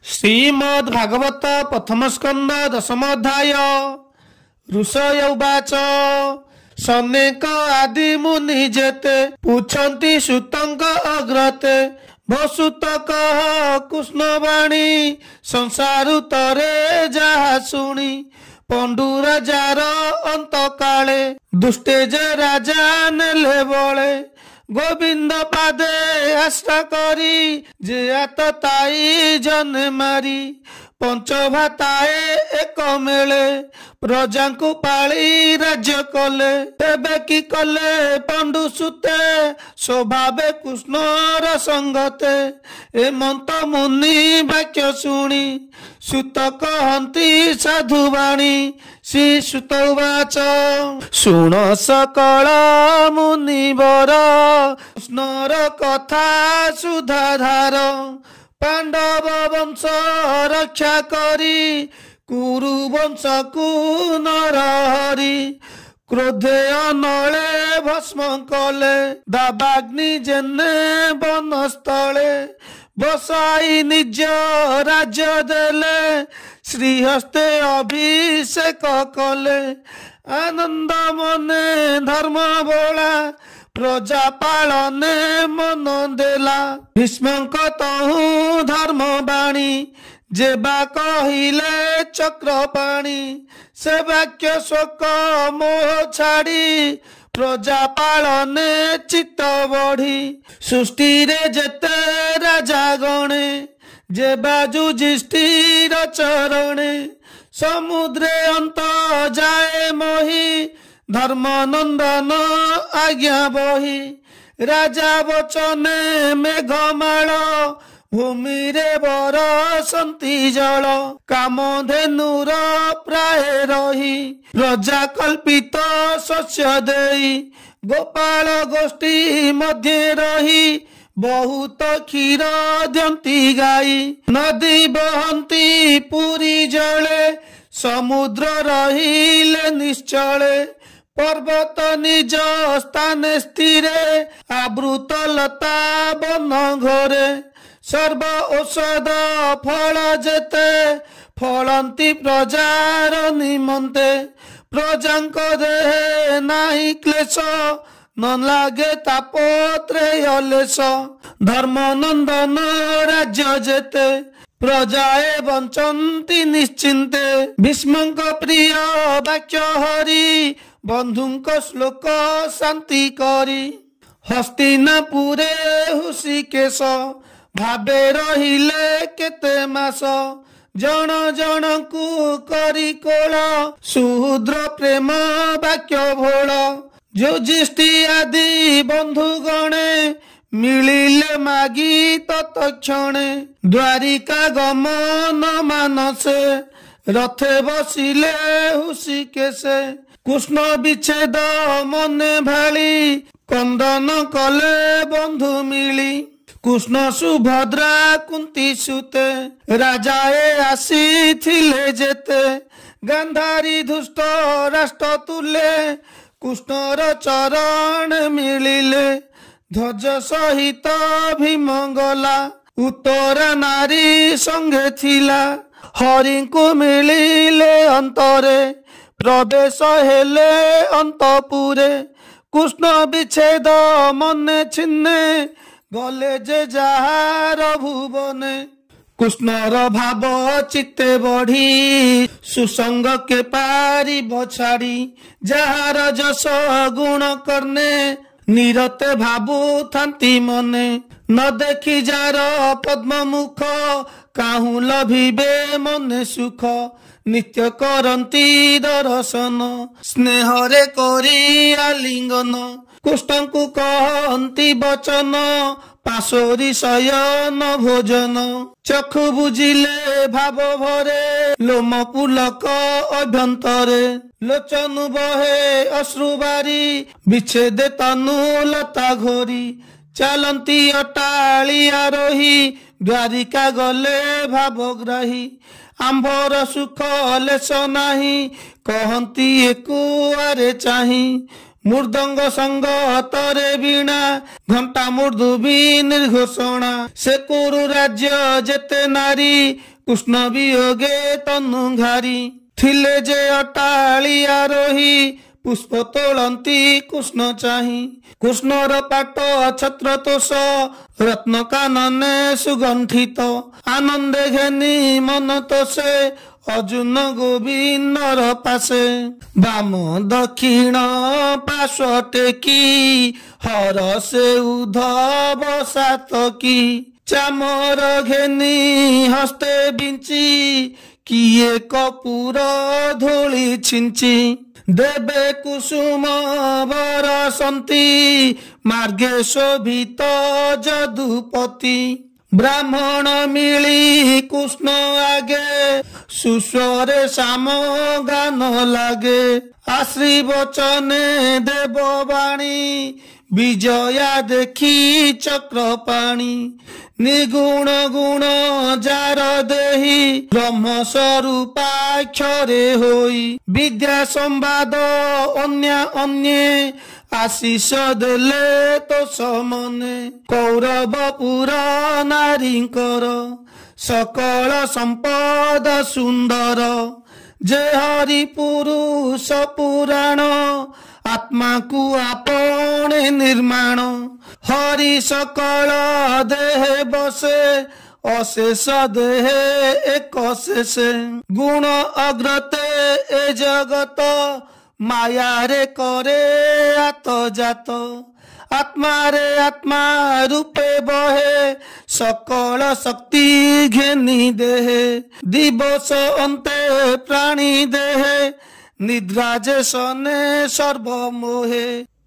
श्रीमद् भागवत प्रथम स्कंद दशम अध्याय। ऋषय उवाच सनेक आदि मुनि जेते पूछन्ति सुतंक अग्रते वसुत कह कृष्णवाणी संसार तरे जहा शुणी पंडु राजार अंत काले दुष्टे जे राजा नेले बळे गोविंद पादे आश्रा करी जे आत ताई जन मारी पंच भाताए एक मेले प्रजा को पाली राज्य कले तेबे की कले पंडु सुते स्वभावे कृष्णर संगते ए मंत मुनि वाक्य शुणी सुत कहती साधुवाणी श्री सुत उवाच शुण सकल मुनिवर कृष्णर कथा सुधाधार पांडव वंश रक्षा करी कुरु वंश को नरहरि क्रोधे अनले भस्म कले दावाग्नि जेने वनस्थले बसाई निज राज्य देले श्रीहस्ते अभिषेक कले आनंद मने धर्म बोला प्रजा पालने मन देला भीष्मक तहु धर्म बाणी जेबा कहिले चक्रपाणी से वाक्य शोक मोह छाड़ी प्रजा पालने चित्त बढ़ी सृष्टि रे जेते राजा गणे जे बाजु जिष्टिर चरणे समुद्रे अंत जाए मोही धर्म नंदन आज्ञा बही राजा वचने मेघमाल भूमि रे बरसंती जल कामधेनुर प्राय रही प्रजा कल्पित शस्य देई गोपाल गोष्ठी मध्य रही बहुत क्षीर द्यंती गाई नदी बहंती पुरी जले समुद्र रहिले निश्चले पर्वत निज स्थान स्थिरे आवृत लता वन घरे सर्व औषध फल जेते फलंती प्रजार निमंते प्रजांक देहे नाही क्लेश न लागे तापत्रे अलेश धर्म नंदन राज्य जेते प्रजाए बंचंती निश्चिंते भीष्मक प्रिय वाक्य हरि बंधुक श्लोक शांति करी हस्तिनापुरे हृषिकेश भावे रहिले केते मास जन जन को करी कोल सुहृद्र प्रेम वाक्य भोल युधिष्ठि आदि बंधु गणे मिलिले मागी तत्क्षणे द्वारिका गमन मानसे रथे बसिले हृषिकेशे कृष्ण विच्छेद मने भाली कंदन कले बंधु मिली कृष्ण सुभद्रा कुंती सुते राजाए आसी थिले जेते गांधारी दुष्ट राष्ट्र तुले कृष्णर चरण मिलिले ध्वज सहित भीम गला उत्तर नारी संगे थिला हरि को मिलिले अंतरे प्रवेश हेले अंतपुरे कृष्ण विच्छेद मने छिन्ने गले जे जार भुवने कृष्णर भाव चित्ते बढ़ी सुसंग के पारी बछाड़ी जार जस गुण करने निरते भाबु थांती मने न देखी जार पद्म मुख काहू लभिबे मने सुख नित्य करंती दर्शन स्नेहरे करी आलिंगन कृष्ण को कहती वचन पाशोरी शयन भोजन चक्षु बुझिले भाव भरे लोम पुलक अभ्यंतरे लोचन बहे अश्रुबारी विच्छेद तनु लता घोरी चालंती अटालिया रही द्वारिका गले भावग्राही आंभर सुख लेश नाही कहती एकुआरे चाही मृदंग संग तरे वीणा घंटा मृदु भी निर्घोषणा से कुरु राज्य जेते नारी कृष्ण वियोगे तनु घारी थिले जे अटालिया रोही पुष्प तोलंती कृष्ण चाही कृष्णर पाट छत्र तोष रत्न कानने सुगंधित आनंदे घेनी मन तोषे अर्जुन गोविंदर पाशे बाम दक्षिण पार्श्व टेकी हर से उद्धव सातकी चामर घेनी हस्ते बिंची किए कपूर धूली छिंची देवे कुसुम बरसंती मार्गे शोभित जदुपति ब्राह्मण मिली कृष्ण आगे सुस्वरे साम गान लागे आश्री वचने देववाणी विजया देखी चक्रपाणी निगुण गुण जार देही ब्रह्म स्वरूपाक्षरे होई विद्या संवाद अन्य अन्ये आशीष देले तो समने कौरव पुरा नारींकर सकल संपद सुंदर जे हरि पुरुष पुराण आत्मा को आपणे निर्माण हरि सकल देह बसे अशेष देह एक शेषे गुण अग्रते ए जगत माया रे करे आत जात आत्मा रे आत्मा रूपे बहे सकल शक्ति घेनी देहे दिवस अंते प्राणी देहे निद्रा जे सने सर्वमोहे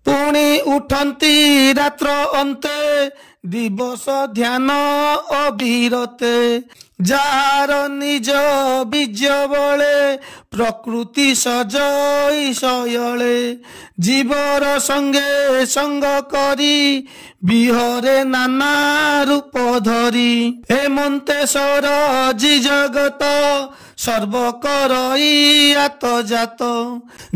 पुणी उठंती रात्र अंते दिवस ध्यान अविरते जार निज बीज बले प्रकृति सजई शयले जीवर संगे संग करी बिहरे नाना रूप धरी हेमंतेश्वर जी जगत सर्व करई आत जात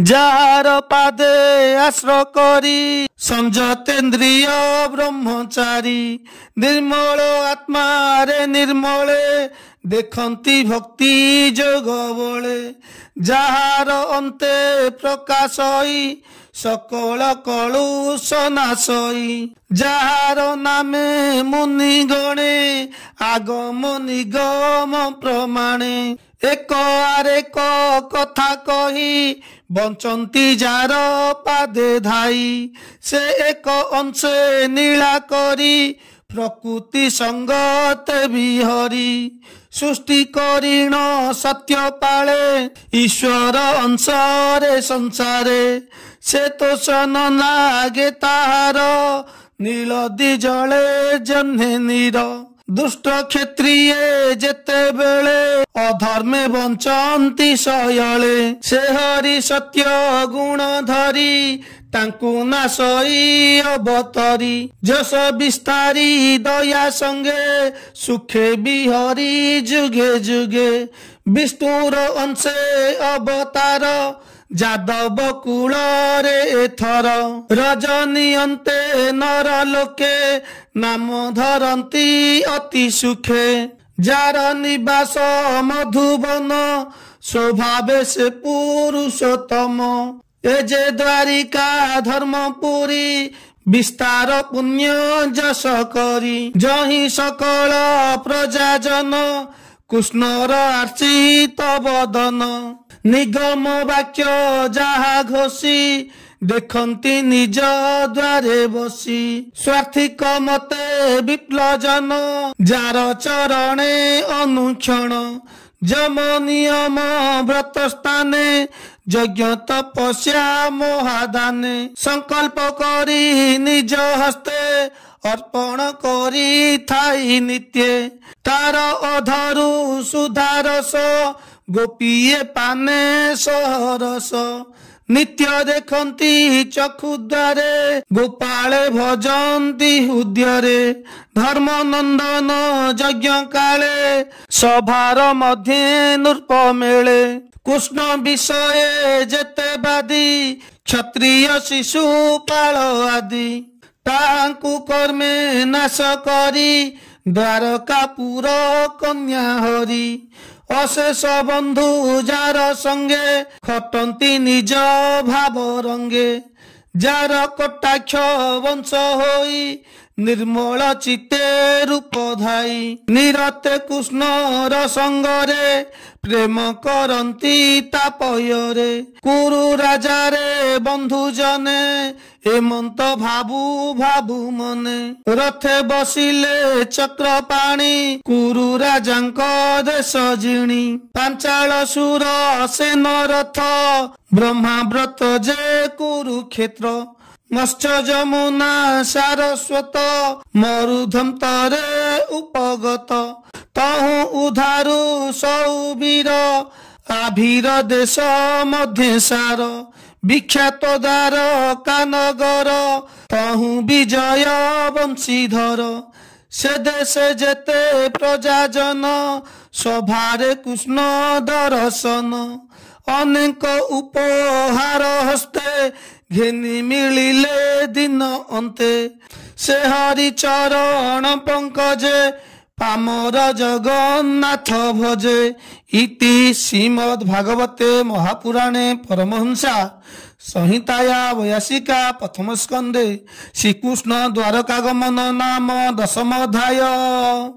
जार पादे आश्र करी संजतेन्द्रिय ब्रह्मचारी निर्मल आत्मा रे निर्मले देखंती भक्ति जोग बले जार अंते प्रकाशई सकल कलुष नाशई जार नामे मुनि गणे आगम निगम प्रमाणे एक आरेक कथा कही बंचंती जार पादे धाई से एक अंशे नीला करी प्रकृति संगत बिहरी सृष्टि करीण सत्य पाले ईश्वर अंशरे संसारे से तो सन लागे ताहार नीलदी जले जन्हे नीर दुष्ट क्षत्रिय जेते बेले अधर्मे बंचंती शयले से हरि सत्य गुण धरी तांकु नाशई अवतरी जस विस्तारी दया संगे सुखे बिहरी जुगे जुगे विष्णुर अंशे अवतार जादव कूल रे एथर रजनी अंते नर लोके नाम धरती अति सुखे जार निवास मधुबन स्वभावे से पुरुषोत्तम ए जे द्वारिका धर्मपुरी विस्तार पुण्य जस करी जही सकल प्रजाजन कृष्णर आर्चित बदन निगम वाक्य जहा घोषी देखंती निज द्वारे बसी स्वार्थिक मते विप्लजन जार चरणे अनुक्षण जम नियम व्रत स्थाने यज्ञ तपस्या महादाने संकल्प करी निज हस्ते अर्पण करी थाई नित्ये तार अधरु सुधारस गोपीए पाने सहरस नित्य देखंती चक्षु द्वारे गोपाले भजंती हृदय धर्म नंदन यज्ञ काले सभार मध्य नृप मेले कृष्ण विषय जेते बादी क्षत्रिय शिशु पाल आदि तांकु कर्मे नाश करी দ্বারকাপুর কন্যা হরি অশেষ বন্ধু যার সঙ্গে খটন্তি নিজ ভাব রঙ্গে যার কটাক্ষ বংশ হই ନିର୍ମଳ ଚିତେ ରୂପ ଧାଇ ନିରତେ କୃଷ୍ଣର ସଙ୍ଗରେ ପ୍ରେମ କରନ୍ତି ତାପୟରେ କୁରୁ ରାଜାରେ ବନ୍ଧୁ ଜନେ ଏମନ୍ତ ଭାବୁ ଭାବୁ ମନେ ରଥେ ବସିଲେ ଚକ୍ର ପାଣି କୁରୁ ରାଜାଙ୍କ ଦେଶ ଜିଣି ପାଞ୍ଚାଳ ସୁର ସେନ ରଥ ବ୍ରହ୍ମାବ୍ରତ ଯେ କୁରୁକ୍ଷେତ୍ର ମତ୍ସ୍ୟ ଯମୁନା ସାରସ୍ୱତ ମରୁଧନ୍ତରେ ଉପଗତ ତହୁଁ ଉଧାରୁ ସୌବୀର ଆଭିର ଦେଶ ମଧ୍ୟ ସାର ବିଖ୍ୟାତ ଦ୍ୱାର କାନଗର ତହୁଁ ବିଜୟ ବଂଶୀଧର ସେ ଦେଶେ ଯେତେ ପ୍ରଜାଜନ ସଭାରେ କୃଷ୍ଣ ଦର୍ଶନ ଅନେକ ଉପହାର ହସ୍ତେ ଘେନି ମିଳିଲେ ଦିନ ଅନ୍ତେ ସେ ହରି ଚରଣ ପଙ୍କଜେ ପାମର ଜଗନ୍ନାଥ ଭଜେ ଇତି ଶ୍ରୀମଦ୍ ଭାଗବତେ ମହାପୁରାଣେ ପରମହଂସା ସଂହିତାୟା ବୟାସିକା ପ୍ରଥମ ସ୍କନ୍ଧେ ଶ୍ରୀକୃଷ୍ଣ ଦ୍ୱାରକାଗମନ ନାମ 10ମ ଅଧ୍ୟାୟ।